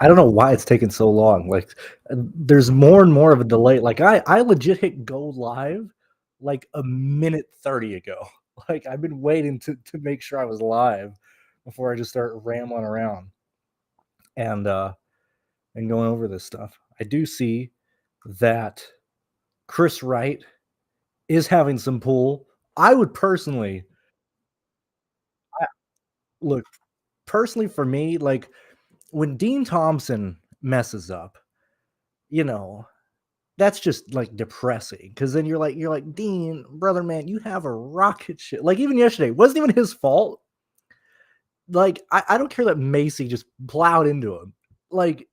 I don't know why it's taking so long. Like, there's more and more of a delay. Like, I legit hit go live like a minute 30 ago. Like, I've been waiting to make sure I was live before I just start rambling around and going over this stuff. I do see that Chris Wright is having some pull. I would personally I, look personally for me, like when Dean Thompson messes up, you know, that's just like depressing because then you're like Dean, brother, man, you have a rocket ship. Like even yesterday, wasn't even his fault. Like I don't care that Macy just plowed into him. Like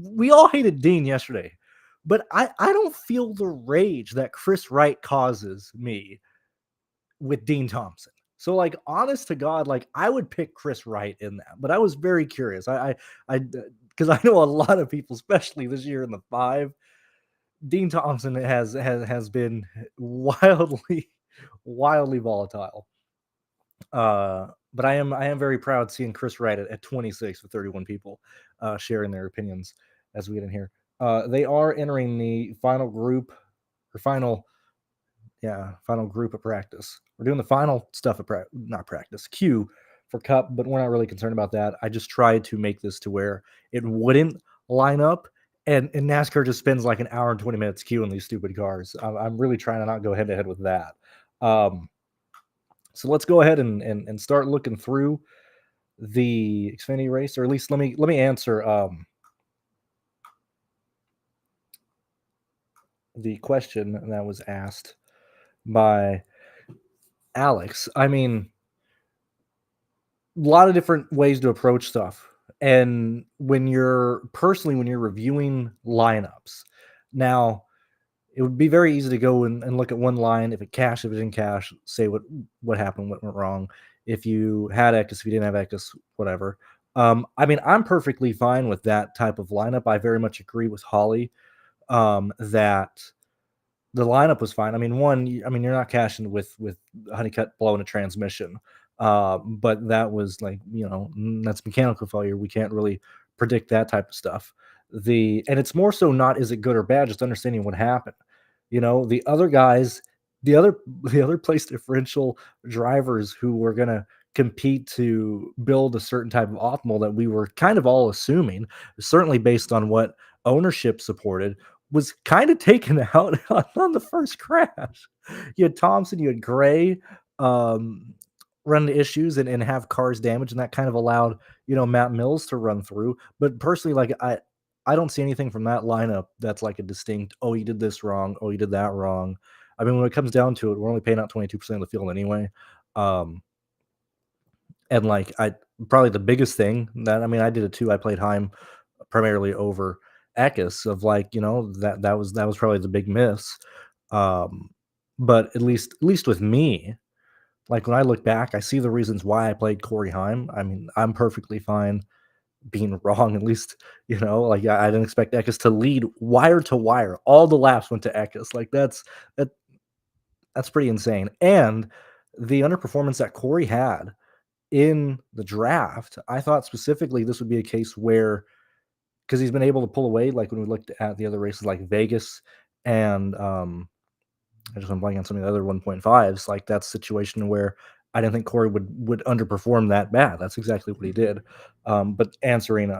we all hated Dean yesterday, but I don't feel the rage that Chris Wright causes me with Dean Thompson. So like honest to God, like I would pick Chris Wright in that, but I was very curious. I because I know a lot of people, especially this year in the five, Dean Thompson has been wildly wildly volatile. But I am very proud seeing Chris Wright at 26 with 31 people sharing their opinions as we get in here. They are entering the final group or final group of practice. We're doing the final stuff of not practice, queue for Cup, but we're not really concerned about that. I just tried to make this to where it wouldn't line up, and NASCAR just spends like an hour and 20 minutes queuing these stupid cars. I'm really trying to not go head to head with that. Um, so let's go ahead and start looking through the Xfinity race, or at least let me answer the question that was asked by Alex. I mean, a lot of different ways to approach stuff. And when you're reviewing lineups, now it would be very easy to go and look at one line. If it cashed, if it didn't cash, say what happened, what went wrong. If you had Eckes, if you didn't have Eckes, whatever. I mean, I'm perfectly fine with that type of lineup. I very much agree with Holly that the lineup was fine. I mean, you're not cashing with Honeycutt blowing a transmission, but that was like that's mechanical failure. We can't really predict that type of stuff. And it's more so not is it good or bad, just understanding what happened. The other guys, the other the other place differential drivers who were gonna compete to build a certain type of optimal that we were kind of all assuming, certainly based on what ownership supported, was kind of taken out on the first crash. You had Thompson, you had Gray um, run into issues and have cars damaged, and that kind of allowed Matt Mills to run through. But personally, like I don't see anything from that lineup that's like a distinct. Oh, you did this wrong. Oh, you did that wrong. I mean, when it comes down to it, we're only paying out 22% of the field anyway. Um, and like I probably the biggest thing that I did it too. I played Heim primarily over Eckes of like, that was probably the big miss. Um, but at least with me, like when I look back, I see the reasons why I played Corey Heim. I mean, I'm perfectly fine being wrong. At least, like I didn't expect Eckes to lead wire to wire. All the laps went to Eckes. Like that that's pretty insane. And the underperformance that Corey had in the draft, I thought specifically this would be a case where because he's been able to pull away, like when we looked at the other races like Vegas and I just went blank on some of the other 1.5s, like that situation where I didn't think Corey would underperform that bad. That's exactly what he did. But answering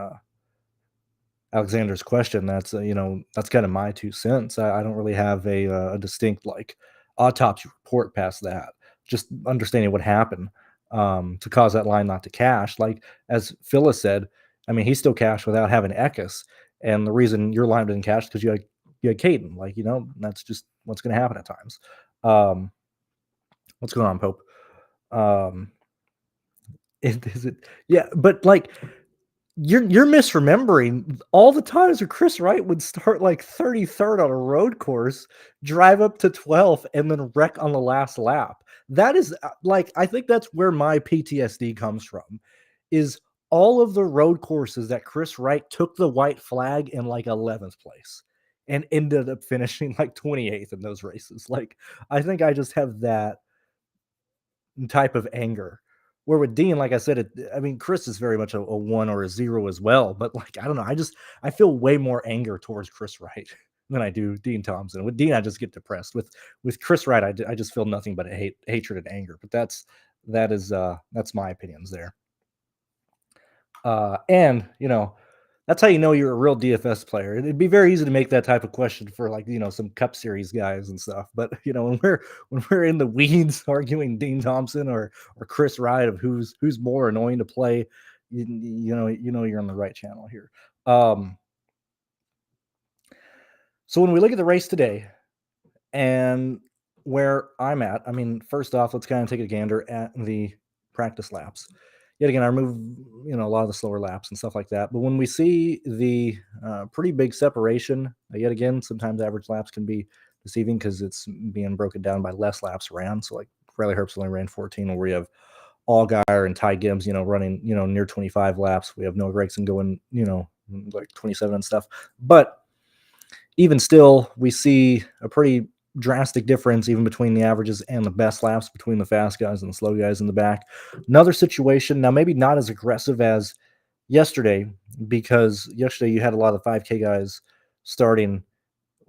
Alexander's question, that's kind of my 2 cents. I don't really have a distinct like autopsy report past that. Just understanding what happened to cause that line not to cash. Like as Phyllis said, I mean, he still cashed without having Eckes, and the reason your line didn't cash because you had Caden. Like that's just what's going to happen at times. Um, what's going on, Pope? Um, is it? Yeah, but like you're misremembering all the times where Chris Wright would start like 33rd on a road course, drive up to 12th, and then wreck on the last lap. That is like I think that's where my PTSD comes from, is all of the road courses that Chris Wright took the white flag in like 11th place and ended up finishing like 28th in those races. Like I think I just have that type of anger Where with Dean, like I said, I mean, Chris is very much a one or a zero as well. But like, I don't know. I feel way more anger towards Chris Wright than I do Dean Thompson. With Dean, I just get depressed. With Chris Wright, I just feel nothing but hatred and anger. But that's my opinions there. And that's how you know you're a real DFS player. It'd be very easy to make that type of question for like some Cup Series guys and stuff. But when we're in the weeds arguing Dean Thompson or Chris Wright of who's more annoying to play, you know you're on the right channel here. So when we look at the race today and where I'm at, I mean, first off, let's kind of take a gander at the practice laps. Yet again, I remove a lot of the slower laps and stuff like that. But when we see the pretty big separation, yet again, sometimes average laps can be deceiving because it's being broken down by less laps ran. So like Riley Herbst only ran 14, where we have Allgaier and Ty Gibbs, running near 25 laps. We have Noah Gragson going like 27 and stuff. But even still, we see a pretty drastic difference even between the averages and the best laps between the fast guys and the slow guys in the back. Another situation, now maybe not as aggressive as yesterday, because yesterday you had a lot of 5K guys starting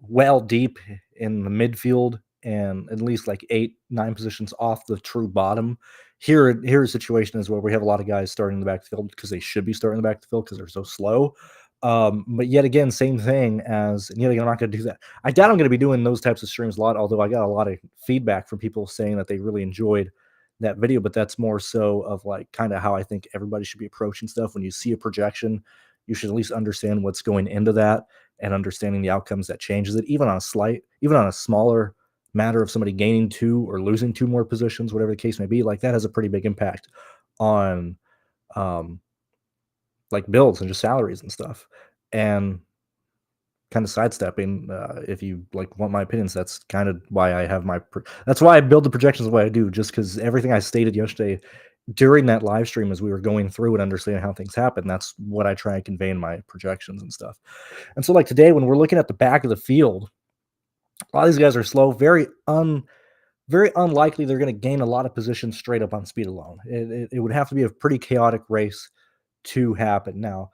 well deep in the midfield and at least like 8-9 positions off the true bottom. Here a situation is where we have a lot of guys starting in the back of the field because they should be starting in the back of the field because they're so slow. But yet again, same thing and yet again, I'm not going to do that. I doubt I'm going to be doing those types of streams a lot, although I got a lot of feedback from people saying that they really enjoyed that video, but that's more so of like kind of how I think everybody should be approaching stuff. When you see a projection, you should at least understand what's going into that and understanding the outcomes that changes it, even on a smaller matter of somebody gaining 2 or losing 2 more positions, whatever the case may be. Like that has a pretty big impact on like builds and just salaries and stuff. And kind of sidestepping, if you like want my opinions, that's kind of why I have that's why I build the projections the way I do, just because everything I stated yesterday during that live stream as we were going through and understanding how things happen, that's what I try and convey in my projections and stuff. And so like today, when we're looking at the back of the field, a lot of these guys are slow, very unlikely they're going to gain a lot of positions straight up on speed alone. It would have to be a pretty chaotic race to happen. Now,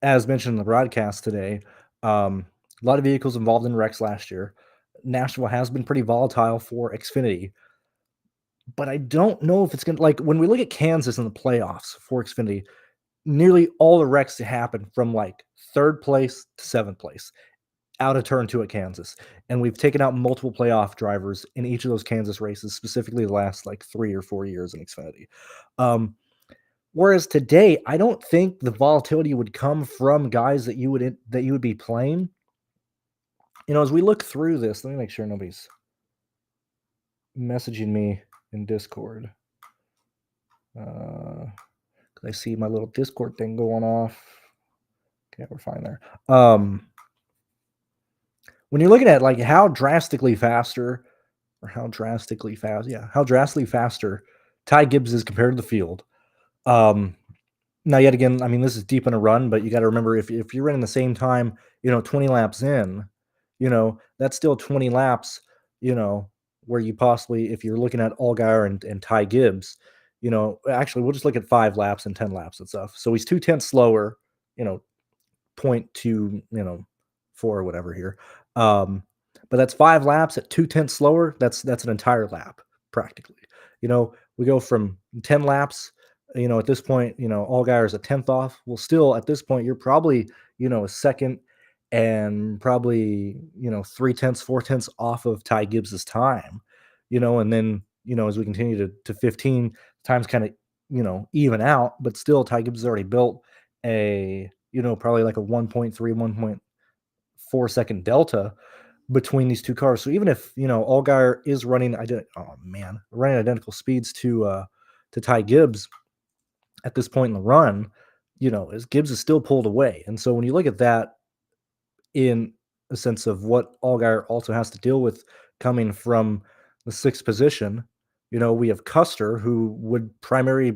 as mentioned in the broadcast today, a lot of vehicles involved in wrecks last year. Nashville has been pretty volatile for Xfinity, but I don't know if it's going to, like, when we look at Kansas in the playoffs for Xfinity, nearly all the wrecks happen from like 3rd place to 7th place out of turn 2 at Kansas. And we've taken out multiple playoff drivers in each of those Kansas races, specifically the last like 3 or 4 years in Xfinity. Whereas today, I don't think the volatility would come from guys that you would be playing. As we look through this, let me make sure nobody's messaging me in Discord. I see my little Discord thing going off. Okay, we're fine there. When you're looking at like how drastically faster Ty Gibbs is compared to the field. Now, yet again, I mean, this is deep in a run, but you got to remember if you're running the same time, 20 laps in, that's still 20 laps, where you possibly, if you're looking at Allgaier and Ty Gibbs, actually, we'll just look at 5 laps and 10 laps and stuff. So he's 2/10 slower, 0.2, 4 or whatever here. But that's 5 laps at 2/10 slower. That's an entire lap practically. We go from 10 laps. At this point, Allgaier is a 10th off. Well, still at this point, you're probably, a second and probably, 3/10, 4/10 off of Ty Gibbs's time, and then, as we continue to 15, times kind of, even out, but still Ty Gibbs has already built a, probably like a 1.3, 1.4 second delta between these two cars. So even if, Allgaier is running identical speeds to Ty Gibbs at this point in the run, as Gibbs is still pulled away. And so when you look at that in a sense of what Allgaier also has to deal with coming from the 6th position, we have Custer, who would primarily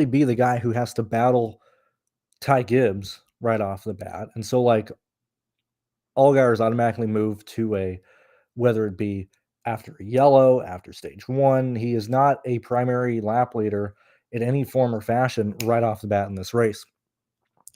be the guy who has to battle Ty Gibbs right off the bat. And so like Allgaier is automatically moved to whether it be after a yellow, after stage 1. He is not a primary lap leader in any form or fashion right off the bat in this race.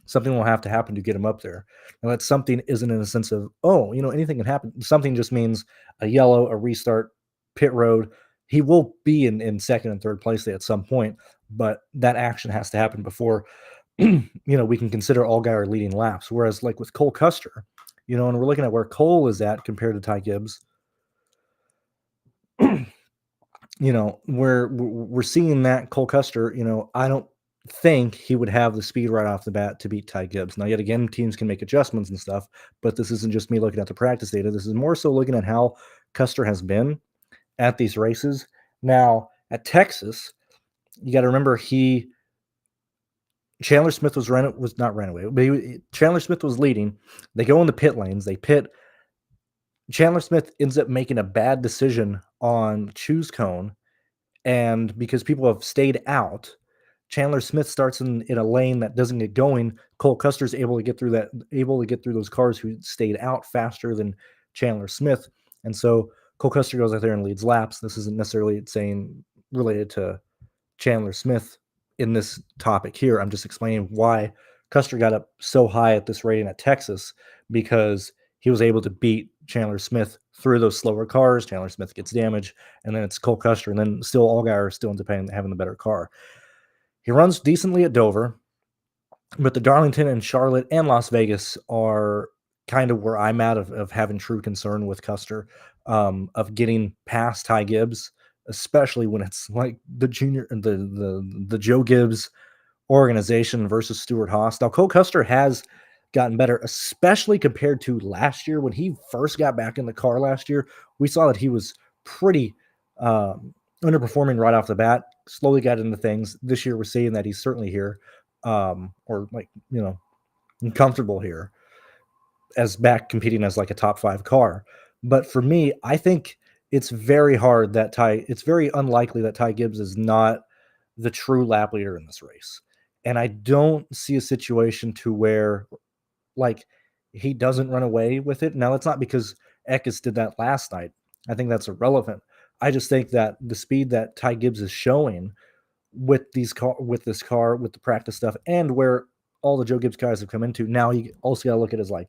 Something will have to happen to get him up there. Now, that something isn't in the sense of, oh, anything can happen. Something just means a yellow, a restart, pit road. He will be in second and third place at some point, but that action has to happen before we can consider Allgaier leading laps. Whereas, like with Cole Custer, and we're looking at where Cole is at compared to Ty Gibbs, we're seeing that Cole Custer, I don't think he would have the speed right off the bat to beat Ty Gibbs. Now, yet again, teams can make adjustments and stuff, but this isn't just me looking at the practice data. This is more so looking at how Custer has been at these races. Now, at Texas, you got to remember Chandler Smith was not ran away, but Chandler Smith was leading. They go in the pit lanes. They pit. Chandler Smith ends up making a bad decision on choose cone, and because people have stayed out, Chandler Smith starts in a lane that doesn't get going. Cole Custer's able to get through those cars who stayed out faster than Chandler Smith, and so Cole Custer goes out there and leads laps. This isn't necessarily saying related to Chandler Smith in this topic here. I'm just explaining why Custer got up so high at this rating at Texas, because he was able to beat Chandler Smith through those slower cars. Chandler Smith gets damaged, and then it's Cole Custer, and then still Allgaier still ends up having the better car. He runs decently at Dover, but the Darlington and Charlotte and Las Vegas are kind of where I'm at of having true concern with Custer, of getting past Ty Gibbs, especially when it's like the Joe Gibbs organization versus Stuart Haas. Now, Cole Custer has gotten better, especially compared to last year. When he first got back in the car last year, we saw that he was pretty underperforming right off the bat, slowly got into things. This year, we're seeing that he's certainly here, or comfortable here as back competing as like a top 5 car. But for me, I think it's very unlikely that Ty Gibbs is not the true lap leader in this race. And I don't see a situation to where like he doesn't run away with it. Now, it's not because Eckes did that last night. I think that's irrelevant. I just think that the speed that Ty Gibbs is showing with this car, with the practice stuff, and where all the Joe Gibbs guys have come into, now you also got to look at it as like,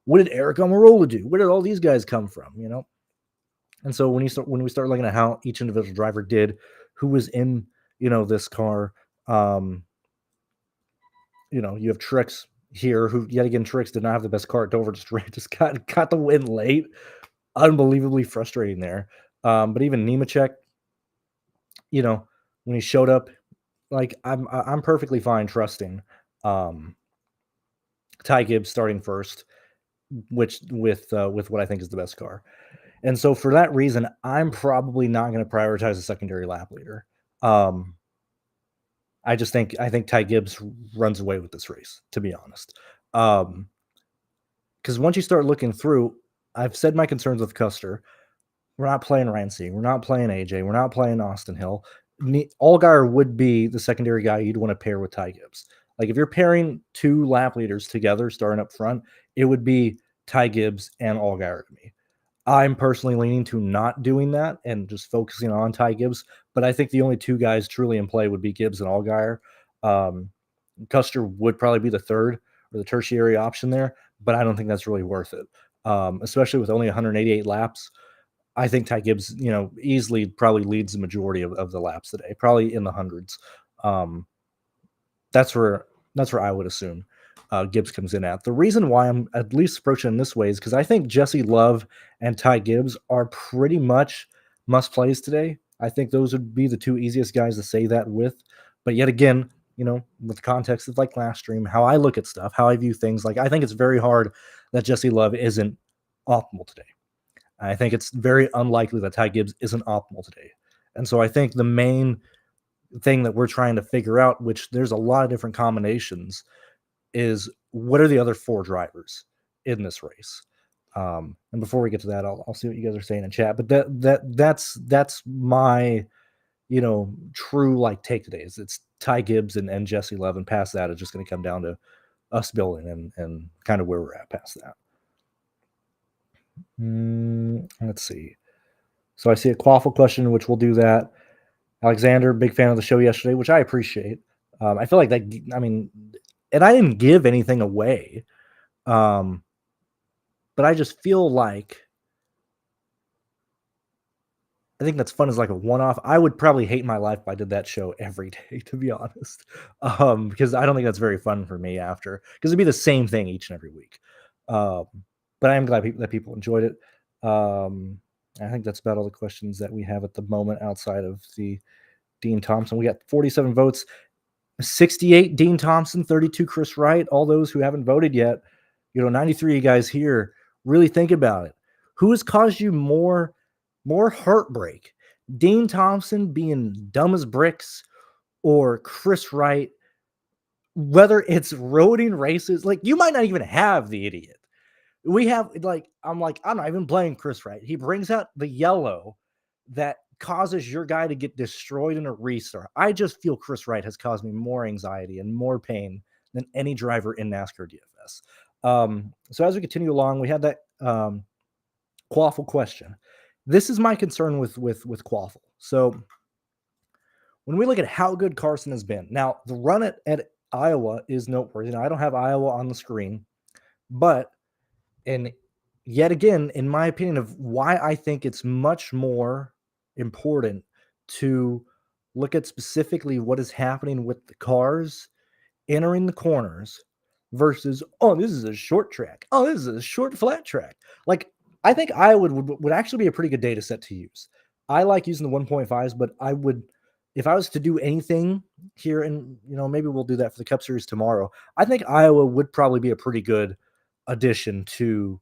what did Eric Almirola do? Where did all these guys come from? And so when we start looking at how each individual driver did, who was in, this car, you have Trix here, who yet again, Trix did not have the best car at Dover, just got the win late. Unbelievably frustrating there. But even Nemechek, when he showed up, like I'm perfectly fine trusting Ty Gibbs starting first, which with what I think is the best car. And so for that reason, I'm probably not going to prioritize a secondary lap leader. I think Ty Gibbs runs away with this race, to be honest. Because once you start looking through, I've said my concerns with Custer. We're not playing Rancey. We're not playing AJ. We're not playing Austin Hill. Allgaier would be the secondary guy you'd want to pair with Ty Gibbs. Like if you're pairing 2 lap leaders together starting up front, it would be Ty Gibbs and Allgaier to me. I'm personally leaning to not doing that and just focusing on Ty Gibbs, but I think the only 2 guys truly in play would be Gibbs and Allgaier. Custer would probably be the third or the tertiary option there, but I don't think that's really worth it, especially with only 188 laps. I think Ty Gibbs, easily probably leads the majority of the laps today, probably in the hundreds. That's where I would assume Gibbs comes in at. The reason why I'm at least approaching it this way is because I think Jesse Love and Ty Gibbs are pretty much must plays today. I think those would be the 2 easiest guys to say that with. But yet again, with the context of like last stream, how I look at stuff, how I view things, like I think it's very hard that Jesse Love isn't optimal today. I think it's very unlikely that Ty Gibbs isn't optimal today. And so I think the main thing that we're trying to figure out, which there's a lot of different combinations, is what are the other 4 drivers in this race? And before we get to that, I'll see what you guys are saying in chat. But that's my true like take today. Is it's Ty Gibbs and Jesse Love, and past that, it's just going to come down to us building and kind of where we're at past that. Let's see. So I see a quaffle question, which we'll do that. Alexander, big fan of the show yesterday, which I appreciate. I feel like that, I mean, and I didn't give anything away. But I just feel like I think that's fun as like a one-off. I would probably hate my life if I did that show every day, to be honest. Because I don't think that's very fun for me after, because it'd be the same thing each and every week. But I am glad that people enjoyed it. I think that's about all the questions that we have at the moment outside of the Dean Thompson. We got 47 votes, 68 Dean Thompson, 32 Chris Wright. All those who haven't voted yet, 93 of you guys here, really think about it. Who has caused you more heartbreak? Dean Thompson being dumb as bricks, or Chris Wright? Whether it's roading races, like, you might not even have the idiot. We have, like, I'm not even playing Chris Wright. He brings out the yellow that causes your guy to get destroyed in a restart. I just feel Chris Wright has caused me more anxiety and more pain than any driver in NASCAR DFS. So as we continue along, we had that quaffle question. This is my concern with quaffle. So when we look at how good Carson has been, now the run at Iowa is noteworthy. Now, I don't have Iowa on the screen, but and yet again, in my opinion, of why I think it's much more important to look at specifically what is happening with the cars entering the corners versus, oh, this is a short track. Oh, this is a short flat track. Like, I think Iowa would actually be a pretty good data set to use. I like using the 1.5s, but I would, if I was to do anything here, and maybe we'll do that for the Cup Series tomorrow, I think Iowa would probably be a pretty good addition to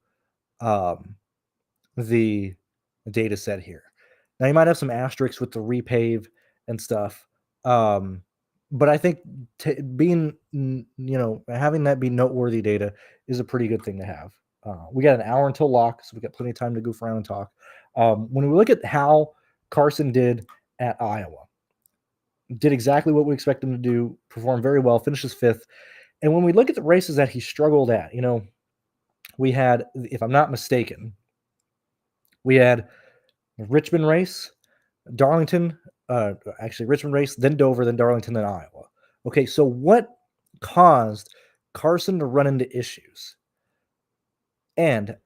the data set here. Now, you might have some asterisks with the repave and stuff, but I think being, having that be noteworthy data is a pretty good thing to have. We got an hour until lock, so we got plenty of time to goof around and talk. When we look at how Carson did at Iowa, did exactly what we expect him to do, performed very well, finishes fifth. And when we look at the races that he struggled at, we had, if I'm not mistaken, we had Richmond race, Darlington, actually Richmond race, then Dover, then Darlington, then Iowa. Okay, so what caused Carson to run into issues? And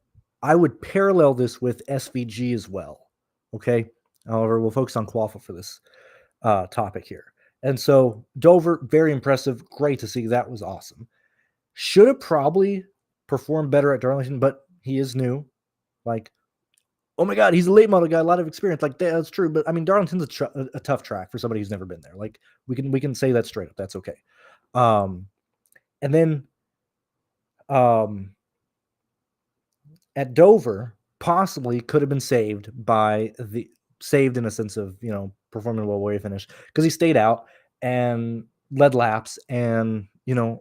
I would parallel this with SVG as well. Okay, however, we'll focus on quaffle for this topic here. And so Dover, very impressive. Great to see. That was awesome. Should have probably performed better at Darlington, but he is new. Like, oh my God, he's a late model guy, a lot of experience. Like, that's true. But I mean, Darlington's a tough track for somebody who's never been there. Like, we can say that straight up. That's okay. And then at Dover, possibly could have been saved in a sense of, performing well where he finished, because he stayed out and led laps and,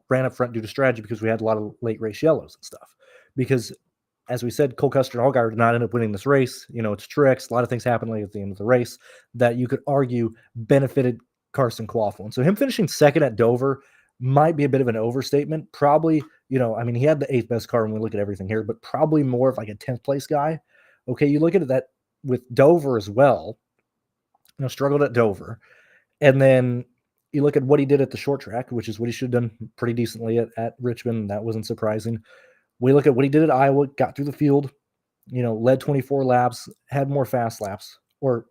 ran up front due to strategy, because we had a lot of late race yellows and stuff. Because, as we said, Cole Custer and Allgaier did not end up winning this race. It's Truex. A lot of things happened late at the end of the race that you could argue benefited Carson Quaffle. And so him finishing second at Dover might be a bit of an overstatement. Probably, he had the 8th best car when we look at everything here, but probably more of like a 10th place guy. Okay, you look at that with Dover as well, struggled at Dover. And then you look at what he did at the short track, which is what he should have done pretty decently at Richmond. That wasn't surprising. We look at what he did at Iowa, got through the field, led 24 laps, had more fast laps, or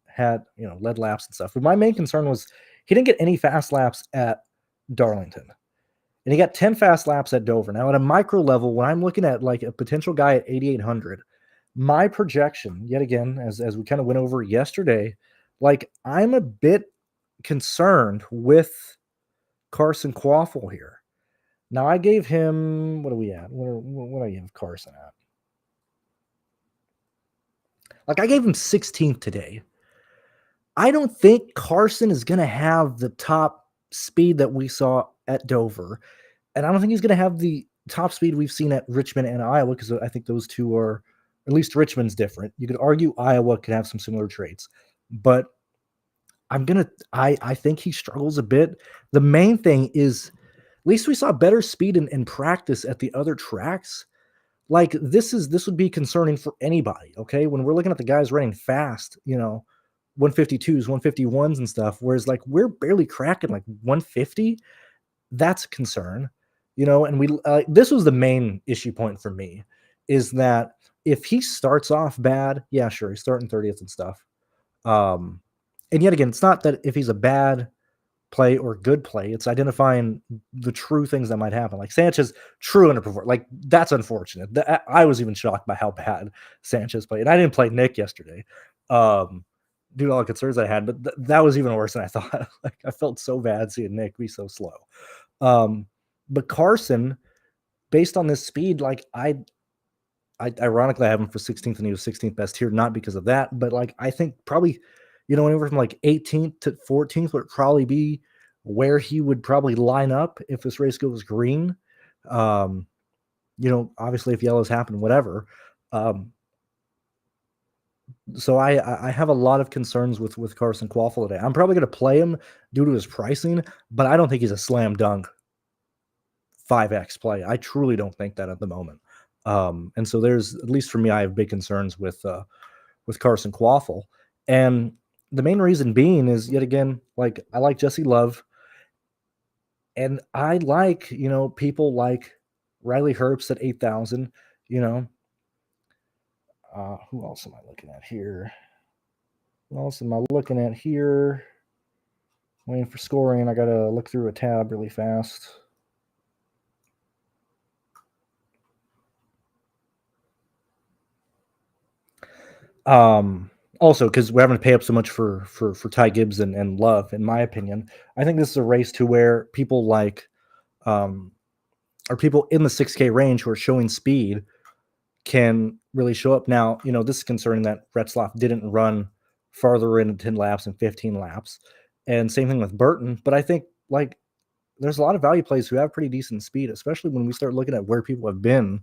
had, led laps and stuff. But my main concern was he didn't get any fast laps at Darlington. And he got 10 fast laps at Dover. Now, at a micro level, when I'm looking at like a potential guy at 8,800, my projection, yet again, as we kind of went over yesterday, like, I'm a bit concerned with Carson Quaffle here. Now, I gave him, what are we at? What do I give Carson at? Like, I gave him 16th today. I don't think Carson is going to have the top speed that we saw at Dover. And I don't think he's going to have the top speed we've seen at Richmond and Iowa, because I think those two are, at least Richmond's different. You could argue Iowa could have some similar traits. But I think he struggles a bit. The main thing is, at least we saw better speed in practice at the other tracks. Like this would be concerning for anybody, okay? When we're looking at the guys running fast, 152s, 151s and stuff, whereas like we're barely cracking like 150, that's a concern, and this was the main issue point for me is that if he starts off bad, yeah, sure, he's starting 30th and stuff. Um, and yet again, it's not that if he's a bad play or good play, it's identifying the true things that might happen. Like Sanchez, true underperform. Like that's unfortunate. I was even shocked by how bad Sanchez played. And I didn't play Nick yesterday, due to all the concerns I had. But that was even worse than I thought. Like I felt so bad seeing Nick be so slow. But Carson, based on this speed, like I ironically I have him for 16th and he was 16th best here, not because of that, but like I think probably, anywhere from like 18th to 14th would probably be where he would probably line up if this race goes green. Um, obviously if yellows happen, whatever. So I have a lot of concerns with Carson Quaffle today. I'm probably going to play him due to his pricing, but I don't think he's a slam dunk 5x play. I truly don't think that at the moment. And so there's, at least for me, I have big concerns with Carson Quaffle. And the main reason being is, yet again, like I like Jesse Love, and I like, people like Riley Herbst at 8,000. Who else am I looking at here? Who else am I looking at here? Waiting for scoring. I gotta look through a tab really fast. Also, because we're having to pay up so much for Ty Gibbs and Love, in my opinion, I think this is a race to where people like, or people in the 6K range who are showing speed can really show up. Now, this is concerning that Retzloff didn't run farther in 10 laps and 15 laps, and same thing with Burton. But I think like there's a lot of value plays who have pretty decent speed, especially when we start looking at where people have been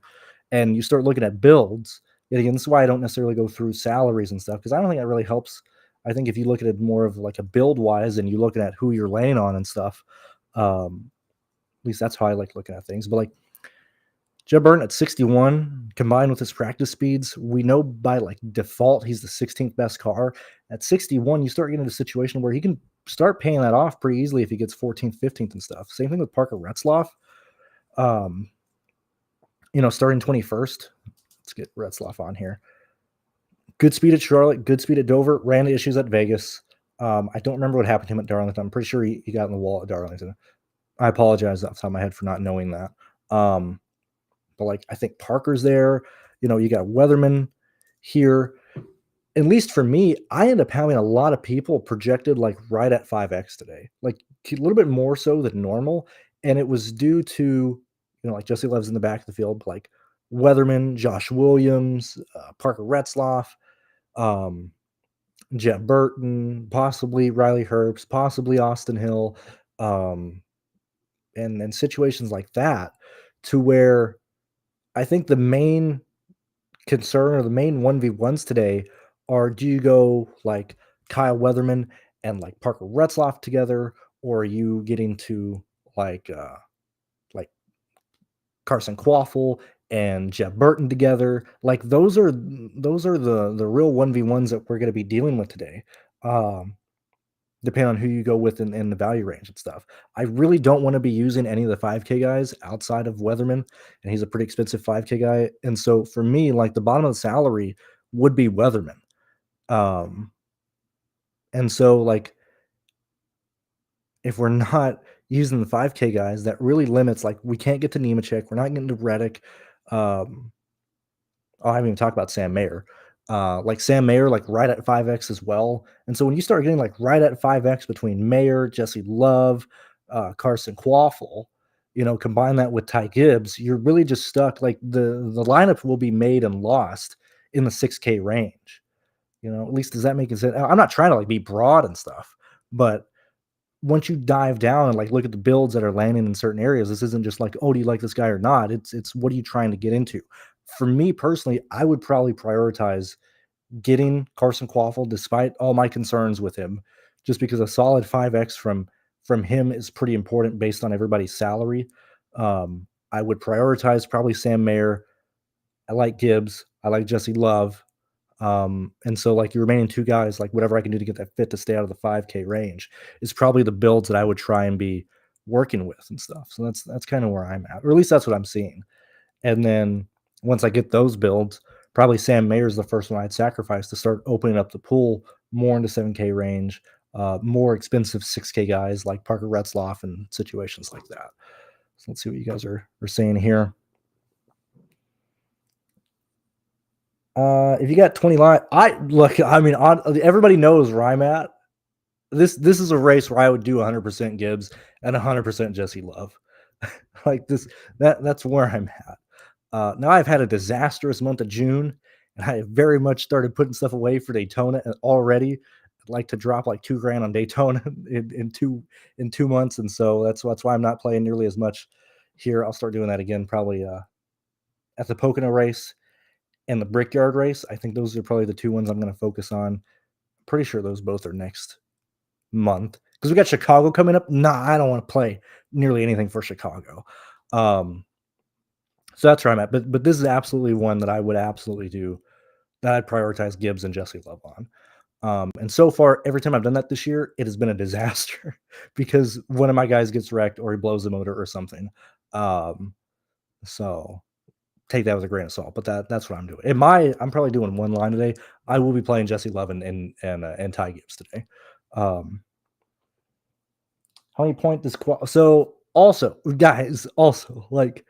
and you start looking at builds. Yet again, this is why I don't necessarily go through salaries and stuff, because I don't think that really helps. I think if you look at it more of like a build wise and you looking at who you're laying on and stuff, at least that's how I like looking at things. But like Jeb Burton at 61, combined with his practice speeds, we know by like default he's the 16th best car. At 61, you start getting into a situation where he can start paying that off pretty easily if he gets 14th, 15th and stuff. Same thing with Parker Retzloff. Starting 21st. Let's get Retzloff on here. Good speed at Charlotte, good speed at Dover, ran into issues at Vegas. I don't remember what happened to him at Darlington. I'm pretty sure he got in the wall at Darlington. I apologize off the top of my head for not knowing that. But like I think Parker's there. You got Weatherman here. At least for me, I end up having a lot of people projected like right at 5x today, like a little bit more so than normal. And it was due to, like Jesse Love's in the back of the field, like Weatherman, Josh Williams, Parker Retzloff, Jeff Burton, possibly Riley Herbst, possibly Austin Hill, and situations like that, to where I think the main concern or the main 1v1s today are, do you go like Kyle Weatherman and like Parker Retzloff together, or are you getting to like Carson Quaffle and Jeff Burton together? Like those are the real 1v1s that we're going to be dealing with today. Depending on who you go with in the value range and stuff. I really don't want to be using any of the 5K guys outside of Weatherman, and he's a pretty expensive 5K guy. And so for me, like the bottom of the salary would be Weatherman. And so like if we're not using the 5K guys, that really limits, like we can't get to Nemechek, we're not getting to Reddick. I haven't even talked about Sam Mayer. Like Sam Mayer, like right at 5x as well. And so when you start getting like right at 5x between Mayer, Jesse Love, Carson Quaffle, combine that with Ty Gibbs, you're really just stuck. Like the lineup will be made and lost in the 6K range. At least does that make sense? I'm not trying to like be broad and stuff, but once you dive down and like look at the builds that are landing in certain areas, this isn't just like, oh, do you like this guy or not? It's what are you trying to get into? For me personally, I would probably prioritize getting Carson Quaffle despite all my concerns with him, just because a solid 5x from him is pretty important based on everybody's salary. I would prioritize probably Sam Mayer I like Gibbs. I like Jesse Love. And so like your remaining two guys, like whatever I can do to get that fit to stay out of the 5K range is probably the builds that I would try and be working with and stuff. So that's kind of where I'm at, or at least that's what I'm seeing. And then once I get those builds, probably Sam Mayer is the first one I'd sacrifice to start opening up the pool more into 7K range, more expensive 6K guys like Parker Retzloff and situations like that. So let's see what you guys are saying here. If you got 20 line, everybody knows where I'm at. This is a race where I would do 100% Gibbs and 100% Jesse Love. Like this, that's where I'm at. Now I've had a disastrous month of June, and I have very much started putting stuff away for Daytona already. I'd like to drop like $2,000 on Daytona in 2 months, and so that's why I'm not playing nearly as much here. I'll start doing that again probably at the Pocono race and the Brickyard race. I think those are probably the two ones I'm going to focus on. Pretty sure those both are next month because we got Chicago coming up. Nah, I don't want to play nearly anything for Chicago. So that's where I'm at. But this is absolutely one that I would absolutely do, that I'd prioritize Gibbs and Jesse Love on. And so far, every time I've done that this year, it has been a disaster because one of my guys gets wrecked or he blows the motor or something. So take that with a grain of salt, but that's what I'm doing. I'm probably doing one line today. I will be playing Jesse Love and Ty Gibbs today. How many point this so also guys also like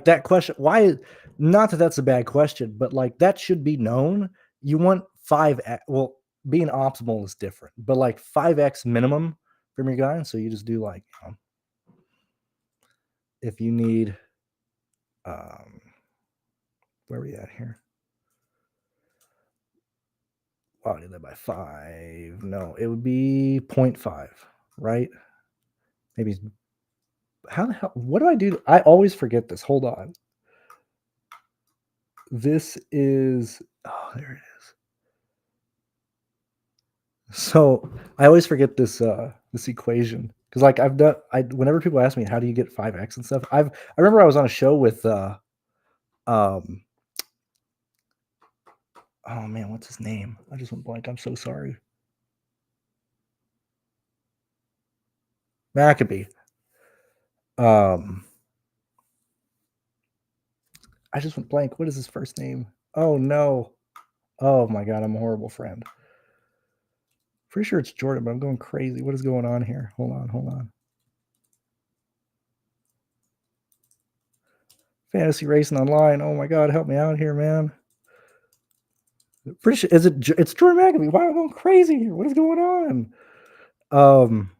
that question, why, not that that's a bad question, but like that should be known. You want 5x, well, being optimal is different, but like 5x minimum from your guy. So you just do like, if you need where are we at here? Wow, I did that by 5. No, it would be 0.5, right? Maybe. How the hell? What do I do? I always forget this. Hold on. This is. Oh, there it is. So I always forget this this equation because like whenever people ask me how do you get 5x and stuff, I remember I was on a show with oh man, what's his name? I just went blank. I'm so sorry. Maccabee. I just went blank. What is his first name? Oh no. Oh my god, I'm a horrible friend. Pretty sure it's Jordan, but I'm going crazy. What is going on here? Hold on. Fantasy Racing Online. Oh my god, help me out here, man. Pretty sure it's Jordan Maccabee. Why am I going crazy here? What is going on?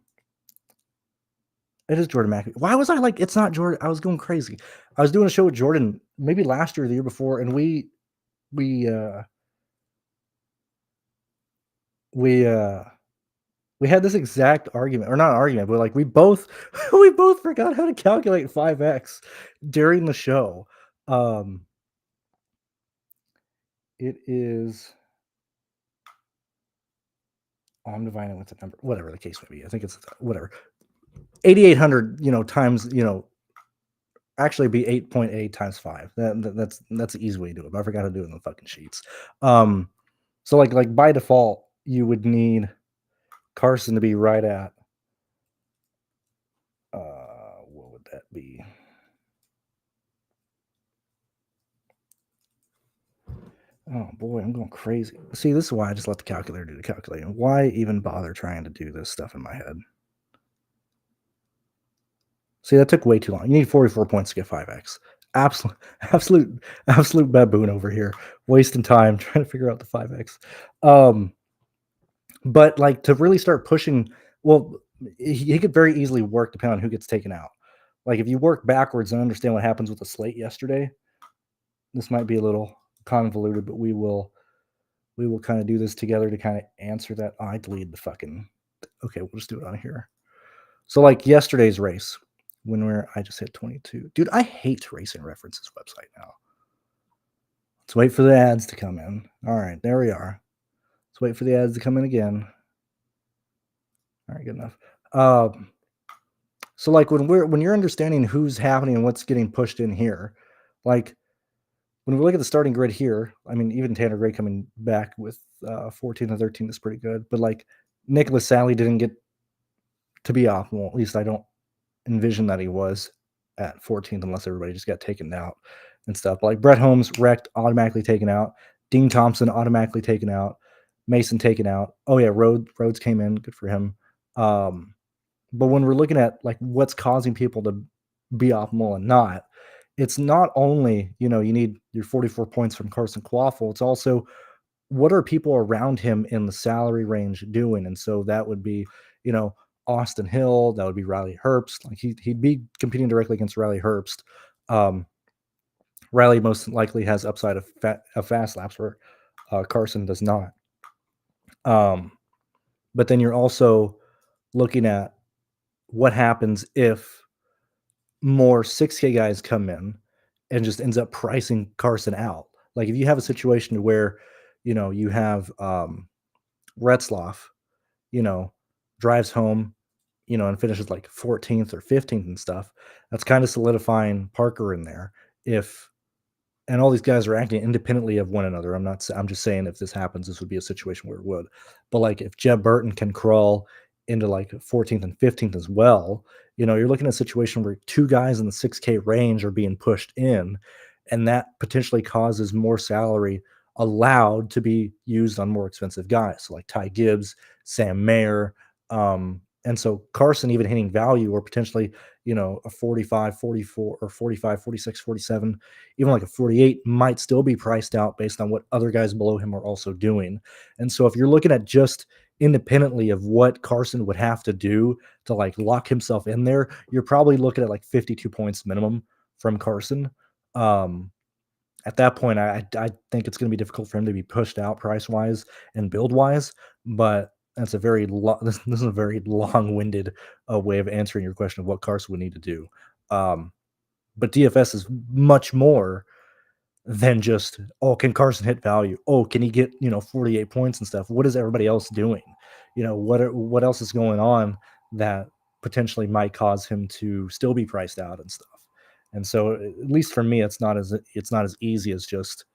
It is Jordan Maccabee. Why was I like it's not Jordan? I was going crazy. I was doing a show with Jordan maybe last year or the year before, and we had this exact argument, or not argument, but like we both forgot how to calculate 5x during the show. It is. Oh, I'm dividing with the number, whatever the case may be. I think it's whatever 8,800. Times actually be 8.8 times 5. That's the easy way to do it. But I forgot to do it in the fucking sheets. So like by default, you would need Carson to be right at. What would that be? Oh boy, I'm going crazy. See, this is why I just let the calculator do the calculating. Why even bother trying to do this stuff in my head? See, that took way too long. You need 44 points to get 5x. Absolute baboon over here, wasting time trying to figure out the 5x. But like to really start pushing, well, he could very easily work depending on who gets taken out. Like if you work backwards and understand what happens with the slate yesterday, this might be a little convoluted, but we will kind of do this together to kind of answer that. Oh, I deleted the fucking. Okay, we'll just do it on here. So like yesterday's race, I just hit 22. Dude, I hate Racing References website now. Let's wait for the ads to come in. All right, there we are. Let's wait for the ads to come in again. All right, good enough. So like when you're understanding who's happening and what's getting pushed in here, like when we look at the starting grid here, I mean, even Tanner Gray coming back with 14 and 13 is pretty good. But like Nicholas Sally didn't get to be optimal. At least I don't envision that he was at 14th unless everybody just got taken out and stuff. Like Brett Holmes wrecked, automatically taken out. Dean Thompson automatically taken out. Mason taken out. Oh yeah, Rhodes came in. Good for him. But when we're looking at like what's causing people to be optimal and not, it's not only, you need your 44 points from Carson Quaffle. It's also what are people around him in the salary range doing? And so that would be, Austin Hill, that would be Riley Herbst. Like he'd be competing directly against Riley Herbst. Riley most likely has upside of fast laps where Carson does not. But then you're also looking at what happens if more 6K guys come in and just ends up pricing Carson out. Like if you have a situation where, you have Retzloff, drives home, and finishes like 14th or 15th and stuff, that's kind of solidifying Parker in there. And all these guys are acting independently of one another. I'm just saying if this happens, this would be a situation where it would. But like if Jeb Burton can crawl into like 14th and 15th as well, you're looking at a situation where two guys in the 6K range are being pushed in, and that potentially causes more salary allowed to be used on more expensive guys. So like Ty Gibbs, Sam Mayer, and so Carson even hitting value or potentially, a 45, 44 or 45, 46, 47, even like a 48 might still be priced out based on what other guys below him are also doing. And so if you're looking at just independently of what Carson would have to do to like lock himself in there, you're probably looking at like 52 points minimum from Carson. At that point, I think it's going to be difficult for him to be pushed out price wise and build wise, but that's a very this is a very long-winded way of answering your question of what Carson would need to do. But DFS is much more than just, can Carson hit value? Oh, can he get 48 points and stuff? What is everybody else doing? What else is going on that potentially might cause him to still be priced out and stuff. And so, at least for me, it's not as easy as just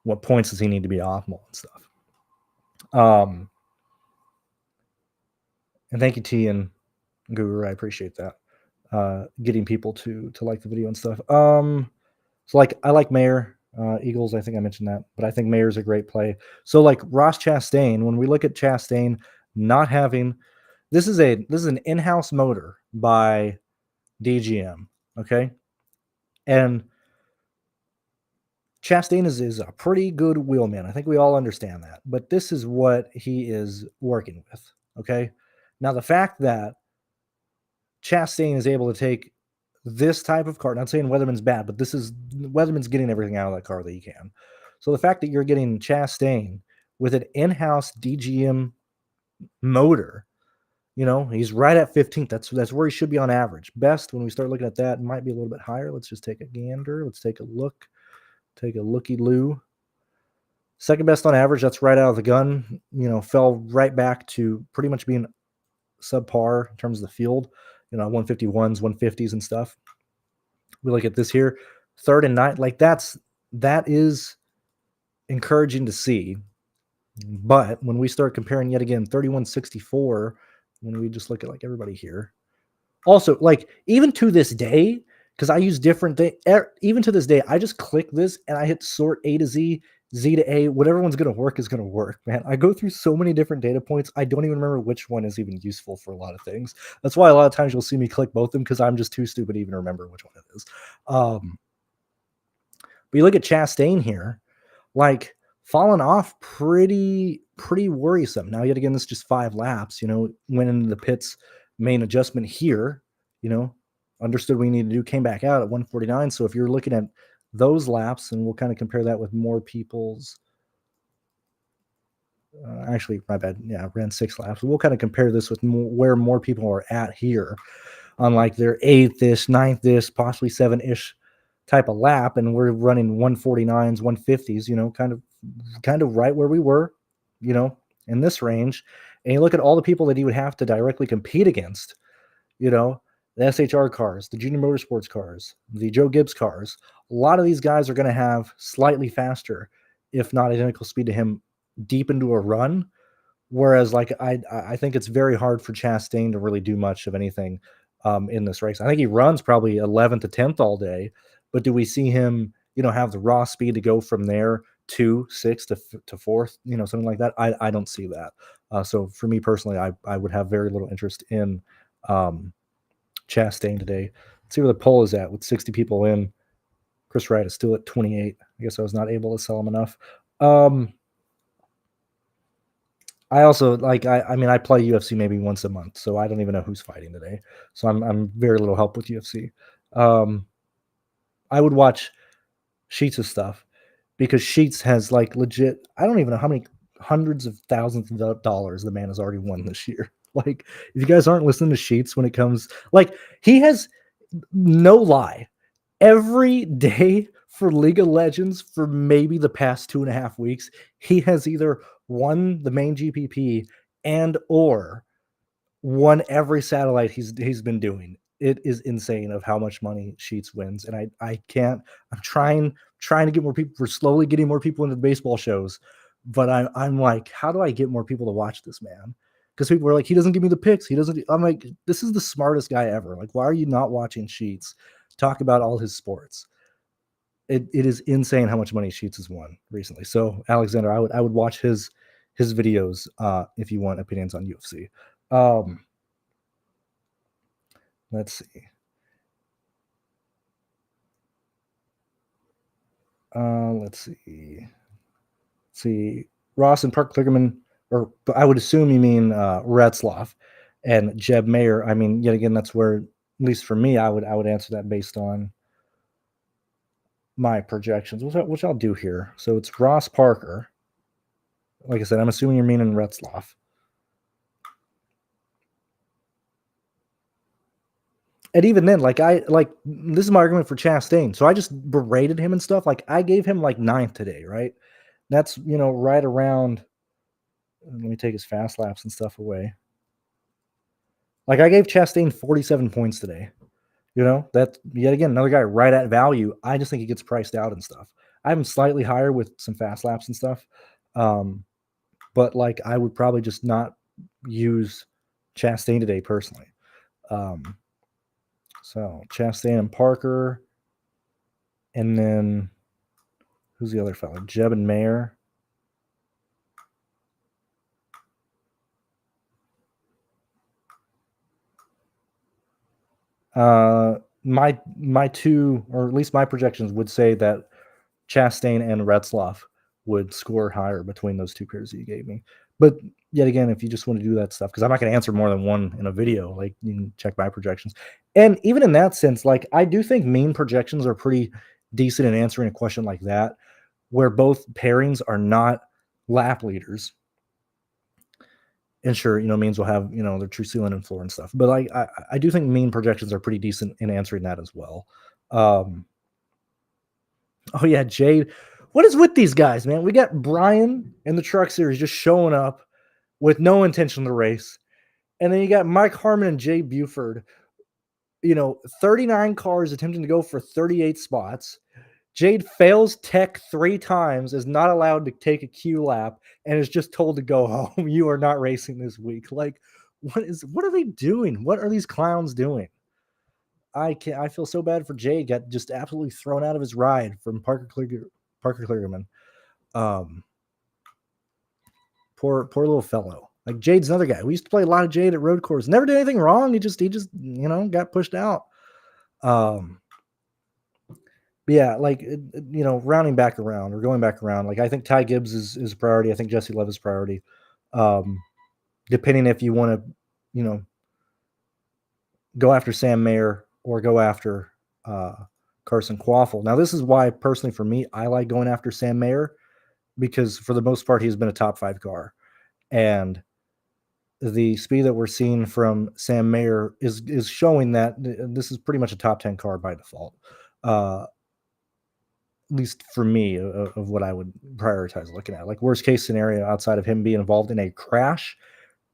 what points does he need to be optimal and stuff. And thank you, T and Guru. I appreciate that. Getting people to like the video and stuff. So like I like Mayer, Eagles. I think I mentioned that, but I think Mayer's a great play. So like Ross Chastain, when we look at Chastain not having, this is an in-house motor by DGM. Okay, and Chastain is a pretty good wheelman. I think we all understand that. But this is what he is working with. Okay. Now, the fact that Chastain is able to take this type of car, not saying Weatherman's bad, but Weatherman's getting everything out of that car that he can. So the fact that you're getting Chastain with an in-house DGM motor, he's right at 15th. That's where he should be on average. Best, when we start looking at that, might be a little bit higher. Let's just take a gander. Let's take a look. Take a looky-loo. Second best on average, that's right out of the gun. Fell right back to pretty much being subpar in terms of the field. 151s, 150s and stuff. We look at this here, third and ninth. Like that is encouraging to see. But when we start comparing yet again, 3164, when we just look at like everybody here. Also, like even to this day, because I use different things. Even to this day, I just click this and I hit sort A to Z, Z to A. Whatever one's going to work is going to work, man. I go through so many different data points. I don't even remember which one is even useful for a lot of things. That's why a lot of times you'll see me click both of them because I'm just too stupid to even remember which one it is. But you look at Chastain here, like falling off pretty worrisome. Now, yet again, this is just 5 laps, went into the pits, main adjustment here, understood we need to do, came back out at 149. So if you're looking at those laps, and we'll kind of compare that with more people's, actually, my bad. Yeah, I ran 6 laps. We'll kind of compare this with where more people are at here on like their 8th-ish, 9th-ish, possibly 7-ish type of lap. And we're running 149s, 150s, kind of right where we were, in this range. And you look at all the people that he would have to directly compete against, the SHR cars, the Junior Motorsports cars, the Joe Gibbs cars. A lot of these guys are going to have slightly faster, if not identical speed to him deep into a run. Whereas, like, I think it's very hard for Chastain to really do much of anything in this race. I think he runs probably 11th to 10th all day, but do we see him, have the raw speed to go from there to 6th to 4th, something like that? I don't see that. So for me personally, I would have very little interest in Chastain today. Let's see where the poll is at with 60 people in. Chris Wright is still at 28. I guess I was not able to sell him enough. I also I play UFC maybe once a month, so I don't even know who's fighting today. So I'm very little help with UFC. I would watch Sheets' stuff because Sheets has like legit. I don't even know how many hundreds of thousands of dollars the man has already won this year. Like, if you guys aren't listening to Sheets when it comes, like, he has, no lie, every day for League of Legends for maybe the past 2.5 weeks, he has either won the main GPP and or won every satellite he's been doing. It is insane of how much money Sheets wins, and I can't. I'm trying to get more people. We're slowly getting more people into the baseball shows, but I'm like, how do I get more people to watch this man? Because people are like, he doesn't give me the picks. He doesn't. I'm like, this is the smartest guy ever. Like, why are you not watching Sheets talk about all his sports? It is insane how much money Sheets has won recently. So Alexander, I would watch his videos if you want opinions on UFC. Let's see. Let's see. Ross and Park Kligerman, or I would assume you mean Retzloff and Jeb Mayer. I mean, yet again, that's where, at least for me, I would answer that based on my projections, which I'll do here. So it's Ross Parker. Like I said, I'm assuming you're meaning Retzloff. And even then, this is my argument for Chastain. So I just berated him and stuff. Like, I gave him like 9th today, right? That's, right around. Let me take his fast laps and stuff away. Like, I gave Chastain 47 points today. That, yet again, another guy right at value. I just think he gets priced out and stuff. I have him slightly higher with some fast laps and stuff. But like, I would probably just not use Chastain today personally. So Chastain and Parker. And then who's the other fellow? Jeb and Mayer. My two, or at least my projections would say that Chastain and Retzloff would score higher between those two pairs that you gave me. But yet again, if you just want to do that stuff, because I'm not going to answer more than one in a video, like, you can check my projections. And even in that sense, like, I do think mean projections are pretty decent in answering a question like that, where both pairings are not lap leaders. And sure, means will have, their true ceiling and floor and stuff. But I do think mean projections are pretty decent in answering that as well. Oh yeah, Jade. What is with these guys, man? We got Brian in the Truck Series just showing up with no intention to race. And then you got Mike Harmon and Jay Buford, 39 cars attempting to go for 38 spots. Jade fails tech 3 times, is not allowed to take a Q lap, and is just told to go home. You are not racing this week. Like, what are they doing? What are these clowns doing? I feel so bad for Jade. Got just absolutely thrown out of his ride from Parker Kligerman. Poor little fellow. Like, Jade's another guy. We used to play a lot of Jade at road course. Never did anything wrong. He just got pushed out. Yeah, like, rounding back around or going back around, like, I think Ty Gibbs is a priority. I think Jesse Love is priority. Depending if you want to, go after Sam Mayer or go after Carson Quaffle. Now, this is why, personally, for me, I like going after Sam Mayer, because for the most part, he's been a top 5 car. And the speed that we're seeing from Sam Mayer is showing that this is pretty much a top 10 car by default. At least for me, of what I would prioritize looking at. Like, worst case scenario, outside of him being involved in a crash,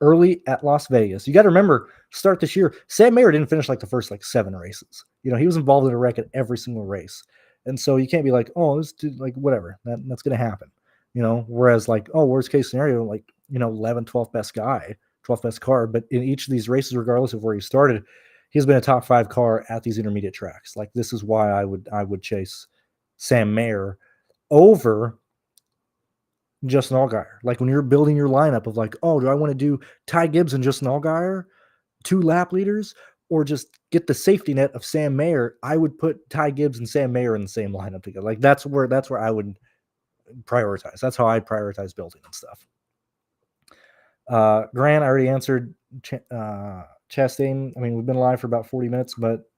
early at Las Vegas. You got to remember, start this year, Sam Mayer didn't finish like the first like 7 races. He was involved in a wreck at every single race. And so you can't be like, oh, this dude, like whatever, that's going to happen. Whereas like, oh, worst case scenario, like, 11th, 12th best guy, 12th best car. But in each of these races, regardless of where he started, he's been a top 5 car at these intermediate tracks. Like, this is why I would chase Sam Mayer over Justin Allgaier. Like, when you're building your lineup of like, oh, do I want to do Ty Gibbs and Justin Allgaier, 2 lap leaders, or just get the safety net of Sam Mayer? I would put Ty Gibbs and Sam Mayer in the same lineup together. Like, that's where I would prioritize. That's how I prioritize building and stuff. Grant, I already answered. Chastain, I mean, we've been live for about 40 minutes, but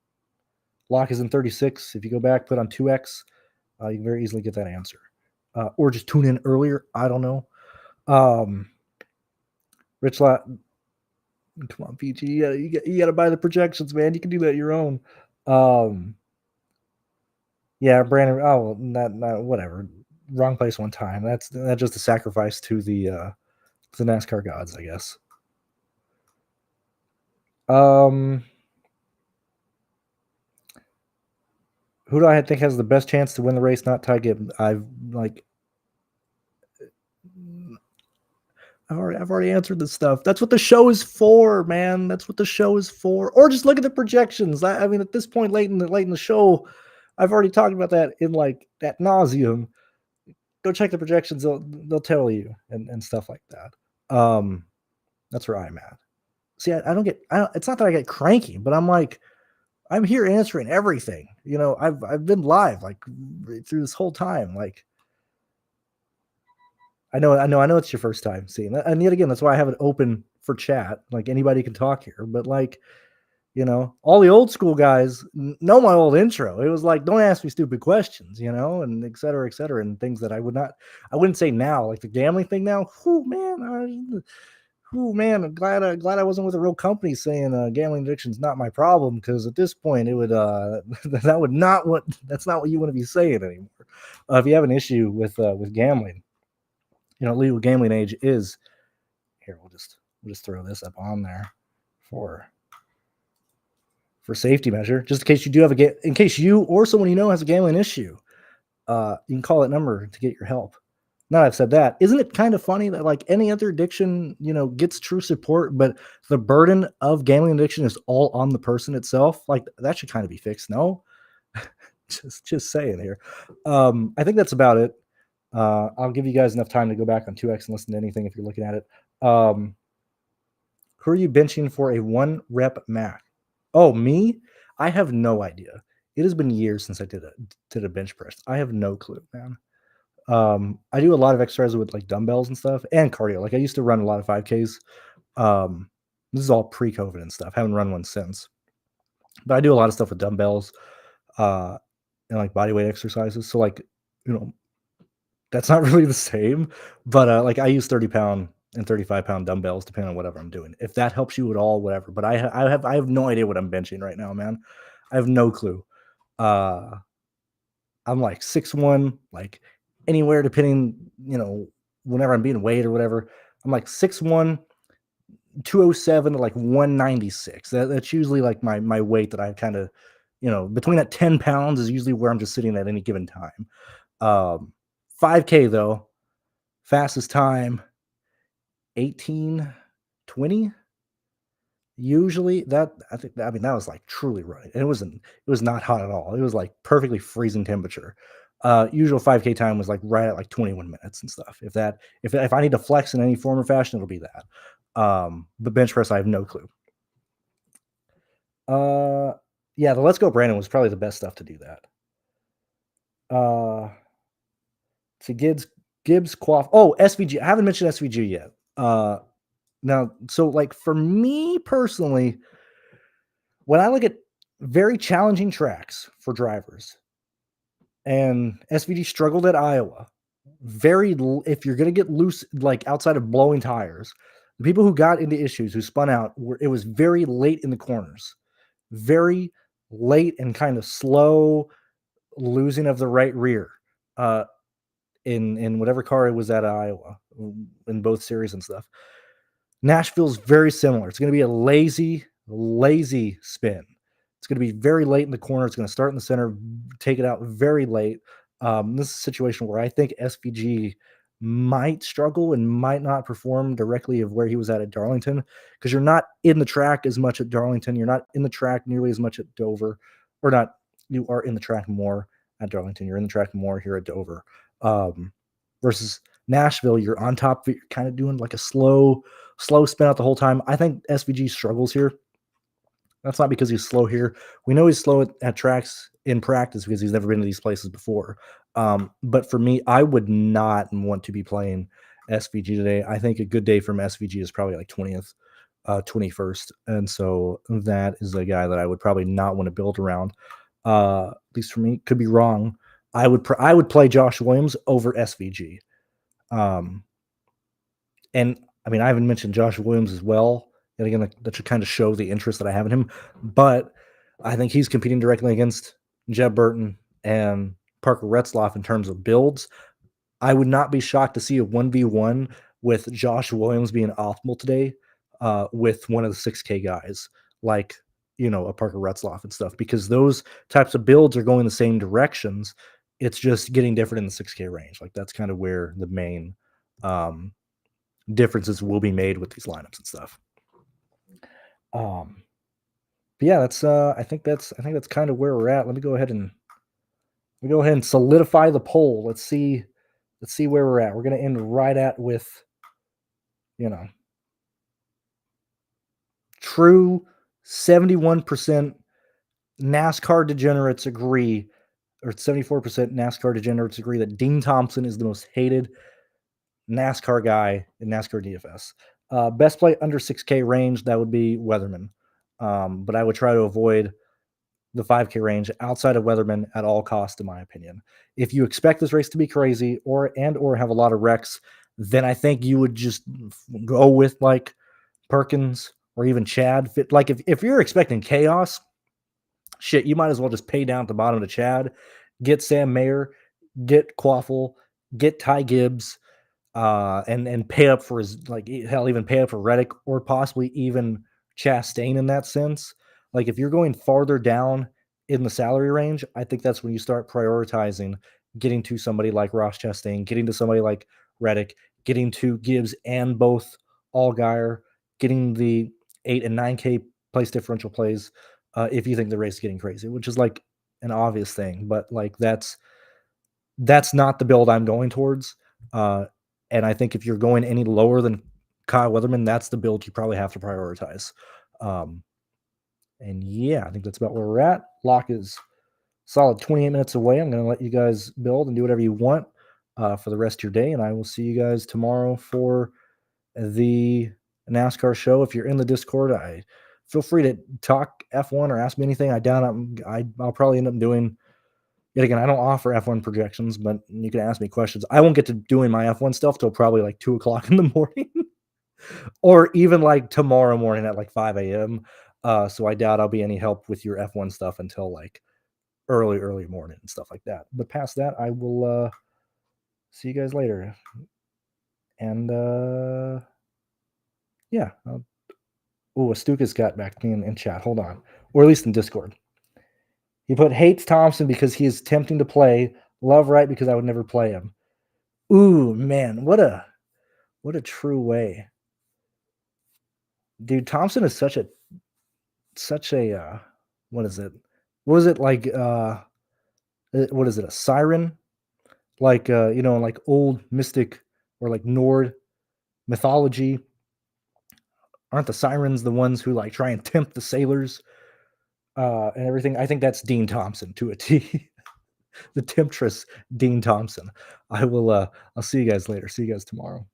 lock is in 36. If you go back, put on 2x, you can very easily get that answer. Or just tune in earlier. I don't know. Rich Lot, come on, PG. You got to buy the projections, man. You can do that your own. Yeah, Brandon. Oh, not whatever. Wrong place one time. That's just a sacrifice to the NASCAR gods, I guess. Who do I think has the best chance to win the race? Not Ty Gibbs. I've already answered this stuff. That's what the show is for, man. That's what the show is for. Or just look at the projections. I mean, at this point, late in the show, I've already talked about that in like ad nauseum. Go check the projections. They'll tell you and stuff like that. That's where I'm at. See, I don't get. It's not that I get cranky, but I'm like, I'm here answering everything. I've been live like through this whole time. Like, I know it's your first time seeing that. And yet again, that's why I have it open for chat. Like, anybody can talk here. But like, all the old school guys know my old intro. It was like, don't ask me stupid questions, and et cetera, and things that I wouldn't say now, like the gambling thing now. I'm glad I wasn't with a real company saying gambling addiction is not my problem, because at this point it would that's not what you want to be saying anymore. If you have an issue with gambling, legal gambling age is here. We'll just throw this up on there for safety measure, just in case you do have in case you or someone has a gambling issue. You can call that number to get your help. Now I've said that, isn't it kind of funny that like any other addiction, gets true support, but the burden of gambling addiction is all on the person itself? Like, that should kind of be fixed. No, just saying here. I think that's about it. I'll give you guys enough time to go back on 2x and listen to anything if you're looking at it. Who are you benching for a 1 rep Mac? Oh, me? I have no idea. It has been years since I did a bench press. I have no clue, man. I do a lot of exercise with like dumbbells and stuff and cardio. Like, I used to run a lot of 5Ks. This is all pre-COVID and stuff. I haven't run one since. But I do a lot of stuff with dumbbells and like body weight exercises. So like, that's not really the same. But like, I use 30-pound and 35-pound dumbbells depending on whatever I'm doing. If that helps you at all, whatever. But I have no idea what I'm benching right now, man. I have no clue. I'm like 6'1", like anywhere depending, whenever I'm being weighed or whatever. I'm like 6'1", 207 to like 196. That's usually like my weight that I kind of, between that 10 pounds is usually where I'm just sitting at any given time. 5K though, fastest time 18:20. Usually that was like truly running. And it was not hot at all. It was like perfectly freezing temperature. Usual 5K time was like right at like 21 minutes and stuff. If I need to flex in any form or fashion, it'll be that. But bench press, I have no clue. Yeah, the Let's Go Brandon was probably the best stuff to do that. To Gibbs Quaff. Oh, SVG. I haven't mentioned SVG yet. Now, so like for me personally, when I look at very challenging tracks for drivers, and SVG struggled at Iowa, if you're going to get loose, like outside of blowing tires, the people who got into issues, who spun out, it was very late in the corners, very late and kind of slow losing of the right rear. In whatever car it was at Iowa, in both series and stuff. Nashville's very similar. It's going to be a lazy spin. It's going to be very late in the corner. It's going to start in the center, take it out very late. This is a situation where I think SVG might struggle and might not perform directly of where he was at Darlington, because you're not in the track as much at Darlington. You're not in the track nearly as much at Dover, or not. You are in the track more at Darlington. You're in the track more here at Dover. Versus Nashville, you're on top of it. You're kind of doing like a slow spin out the whole time. I think SVG struggles here. That's not because he's slow here. We know he's slow at tracks in practice because he's never been to these places before. But for me, I would not want to be playing SVG today. I think a good day from SVG is probably like 20th, 21st. And so that is a guy that I would probably not want to build around. At least for me, could be wrong. I would play Josh Williams over SVG. And I mean, I haven't mentioned Josh Williams as well. And again, that should kind of show the interest that I have in him. But I think he's competing directly against Jeb Burton and Parker Retzlaff in terms of builds. I would not be shocked to see a 1v1 with Josh Williams being optimal today with one of the 6K guys, like, a Parker Retzlaff and stuff, because those types of builds are going the same directions. It's just getting different in the 6K range. Like, that's kind of where the main differences will be made with these lineups and stuff. But yeah, that's I think that's kind of where we're at. Let me go ahead and solidify the poll. Let's see where we're at. We're gonna end right at with, true 71% NASCAR degenerates agree, or 74% NASCAR degenerates agree that Dean Thompson is the most hated NASCAR guy in NASCAR DFS. Best play under 6K range, that would be Weatherman. But I would try to avoid the 5K range outside of Weatherman at all costs, in my opinion. If you expect this race to be crazy or have a lot of wrecks, then I think you would just go with like Perkins or even Chad. Like if you're expecting chaos, shit, you might as well just pay down at the bottom to Chad, get Sam Mayer, get Quaffle, get Ty Gibbs, and pay up for his, like, hell, even pay up for Reddick or possibly even Chastain in that sense. Like, if you're going farther down in the salary range, I think that's when you start prioritizing getting to somebody like Ross Chastain, getting to somebody like Reddick, getting to Gibbs and both Allgaier, getting the 8 and 9K place differential plays if you think the race is getting crazy, which is like an obvious thing. But like that's not the build I'm going towards. And I think if you're going any lower than Kyle Weatherman, that's the build you probably have to prioritize. And yeah, I think that's about where we're at. Lock is solid 28 minutes away. I'm going to let you guys build and do whatever you want for the rest of your day. And I will see you guys tomorrow for the NASCAR show. If you're in the Discord, I feel free to talk F1 or ask me anything. I doubt I'll probably end up doing. Yet again, I don't offer F1 projections, but you can ask me questions. I won't get to doing my F1 stuff till probably like 2 o'clock in the morning or even like tomorrow morning at like 5 a.m. So I doubt I'll be any help with your F1 stuff until like early morning and stuff like that. But past that, I will see you guys later. And yeah. Astukas got back to me in chat. Hold on. Or at least in Discord. He put hates Thompson because he is tempting to play. Love Wright because I would never play him. Ooh, man, what a true way. Dude, Thompson is such a what is it? What was it like what is it? A siren? Like like old mystic or like Nord mythology. Aren't the sirens the ones who like try and tempt the sailors and everything? I think that's Dean Thompson to a T. The temptress Dean Thompson. I'll see you guys later. See you guys tomorrow.